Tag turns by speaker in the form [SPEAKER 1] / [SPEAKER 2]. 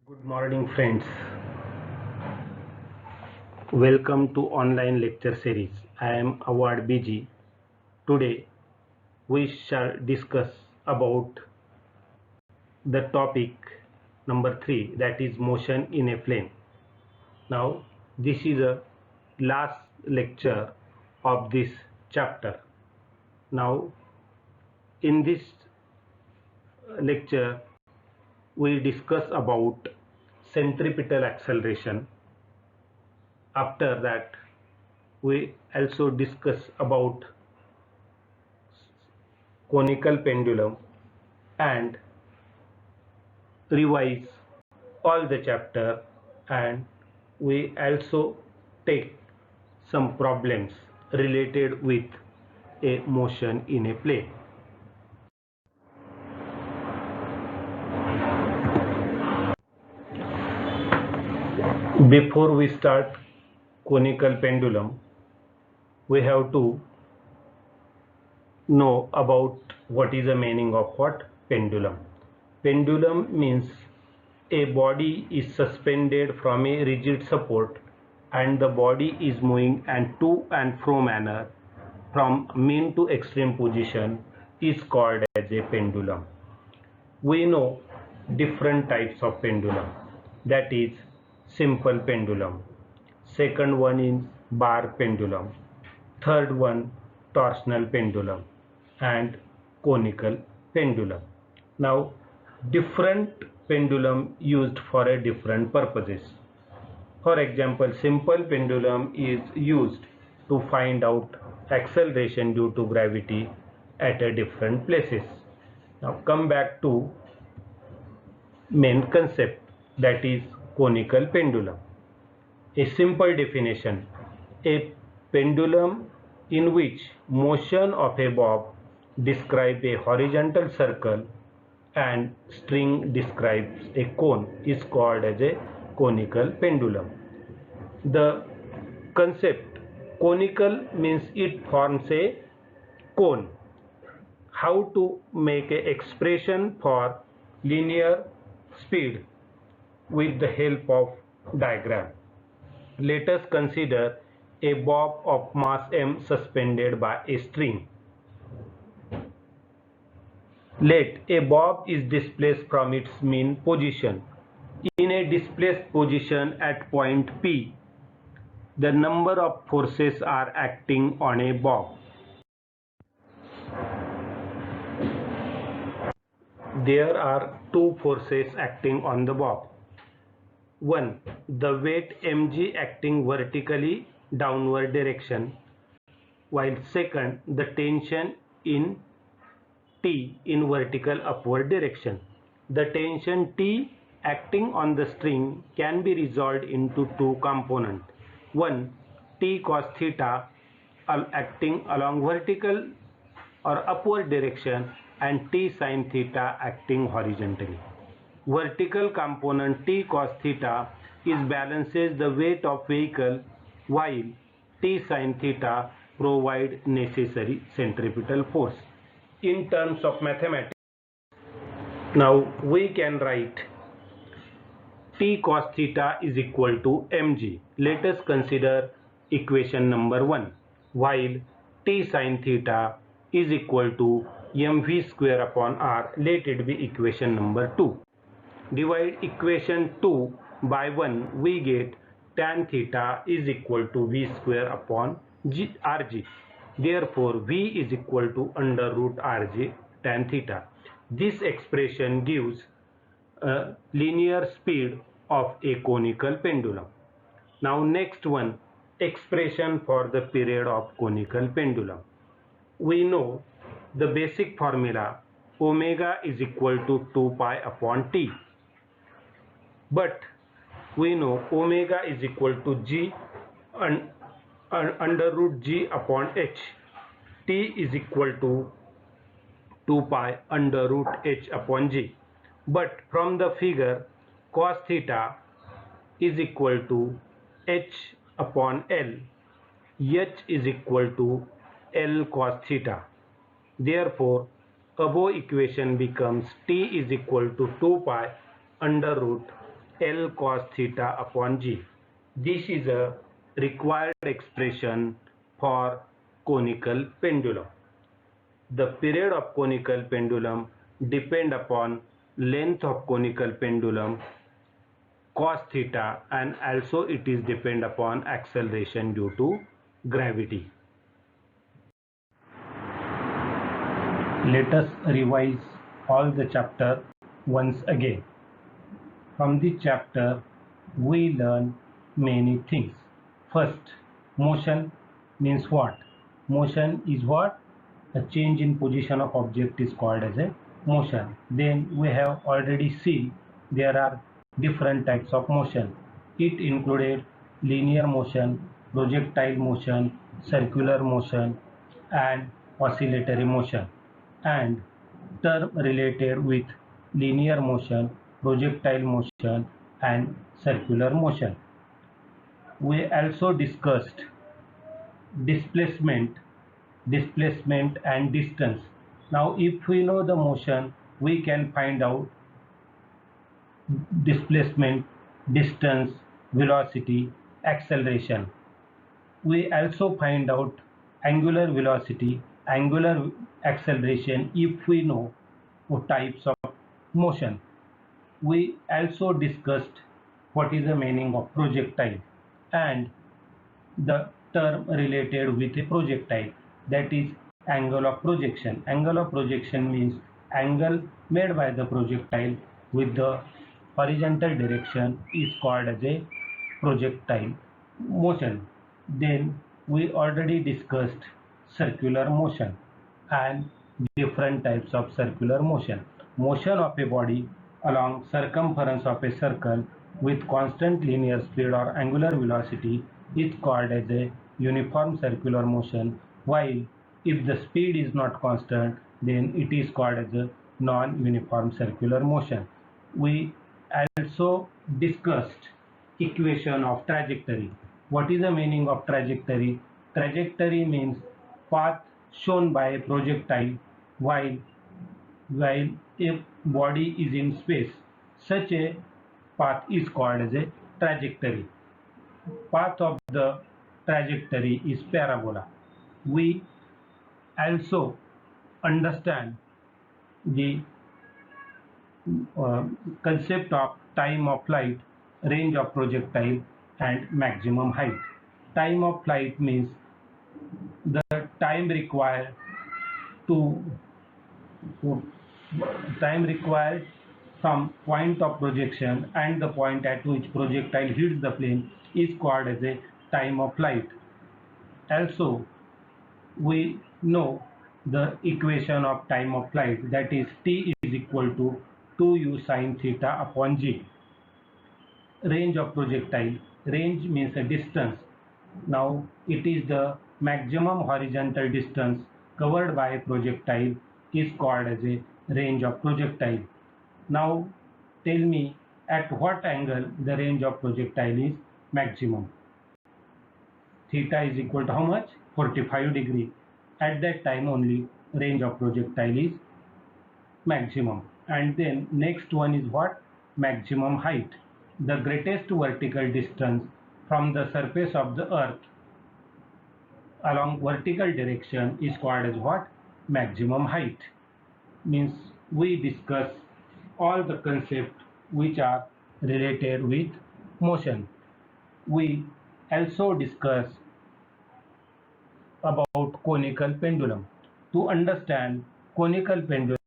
[SPEAKER 1] Good morning, friends. Welcome to online lecture series. I am Awad BG. Today we shall discuss about the topic number 3, that is motion in a flame. Now this is a last lecture of this chapter. Now in this lecture we discuss about centripetal acceleration. After that we also discuss about conical pendulum and revise all the chapter, and we also take some problems related with a motion in a plane. Before we start conical pendulum, we have to know about what is the meaning of what pendulum. Pendulum means a body is suspended from a rigid support and the body is moving and to and fro manner from mean to extreme position is called as a pendulum. We know different types of pendulum, that is simple pendulum, second one is bar pendulum, third one torsional pendulum, and conical pendulum. Now different pendulum used for a different purposes. For example, simple pendulum is used to find out acceleration due to gravity at a different places. Now come back to main concept, that is conical pendulum. A simple definition: a pendulum in which motion of a bob describes a horizontal circle and string describes a cone is called as a conical pendulum. The concept conical means it forms a cone. How to make an expression for linear speed with the help of diagram. Let us consider a bob of mass m suspended by a string. Let a bob is displaced from its mean position. In a displaced position at point P, the number of forces are acting on a bob. There are two forces acting on the bob. One, the weight mg acting vertically downward direction, while second, the tension in T in vertical upward direction. The tension T acting on the string can be resolved into two components. One, T cos theta acting along vertical or upward direction, and T sin theta acting horizontally. Vertical component T cos theta is balances the weight of vehicle, while T sin theta provide necessary centripetal force. In terms of mathematics, now we can write T cos theta is equal to mg. Let us consider equation number 1, while T sin theta is equal to mv square upon r. Let it be equation number 2. Divide equation 2 by 1, we get tan theta is equal to v square upon rg. Therefore, v is equal to under root rg tan theta. This expression gives a linear speed of a conical pendulum. Now next one, expression for the period of conical pendulum. We know the basic formula, omega is equal to 2 pi upon t. But we know omega is equal to g under root g upon h. T is equal to 2 pi under root h upon g. But from the figure, cos theta is equal to h upon l. H is equal to l cos theta. Therefore, above equation becomes T is equal to 2 pi under root L cos theta upon G. This is a required expression for conical pendulum. The period of conical pendulum depend upon length of conical pendulum cos theta, and also it is depend upon acceleration due to gravity. Let us revise all the chapter once again. From this chapter we learn many things. First, motion means what? Motion is what? A change in position of object is called as a motion. Then we have already seen there are different types of motion. It included linear motion, projectile motion, circular motion, and oscillatory motion. And term related with linear motion, projectile motion, and circular motion. We also discussed displacement, and distance. Now if we know the motion, we can find out displacement, distance, velocity, acceleration. We also find out angular velocity, angular acceleration if we know types of motion. We also discussed what is the meaning of projectile and the term related with a projectile, that is angle of projection. Angle of projection means angle made by the projectile with the horizontal direction is called as a projectile motion. Then we already discussed circular motion and different types of circular motion. Motion of a body along circumference of a circle with constant linear speed or angular velocity is called as a uniform circular motion, while if the speed is not constant, then it is called as a non-uniform circular motion. We also discussed equation of trajectory. What is the meaning of trajectory? Trajectory means path shown by a projectile while a body is in space. Such a path is called as a trajectory. Path of the trajectory is parabola. We also understand the concept of time of flight, range of projectile, and maximum height. Time of flight means the time required to time required from point of projection and the point at which projectile hits the plane is called as a time of flight. Also, we know the equation of time of flight, that is t is equal to 2u sine theta upon g. Range of projectile. Range means a distance. Now it is the maximum horizontal distance covered by a projectile is called as a range of projectile. Now tell me at what angle the range of projectile is maximum. Theta is equal to how much? 45 degree. At that time only range of projectile is maximum. And then next one is what? Maximum height. The greatest vertical distance from the surface of the earth along vertical direction is called as what? Maximum height. Means we discuss all the concepts which are related with motion. We also discuss about conical pendulum. To understand conical pendulum,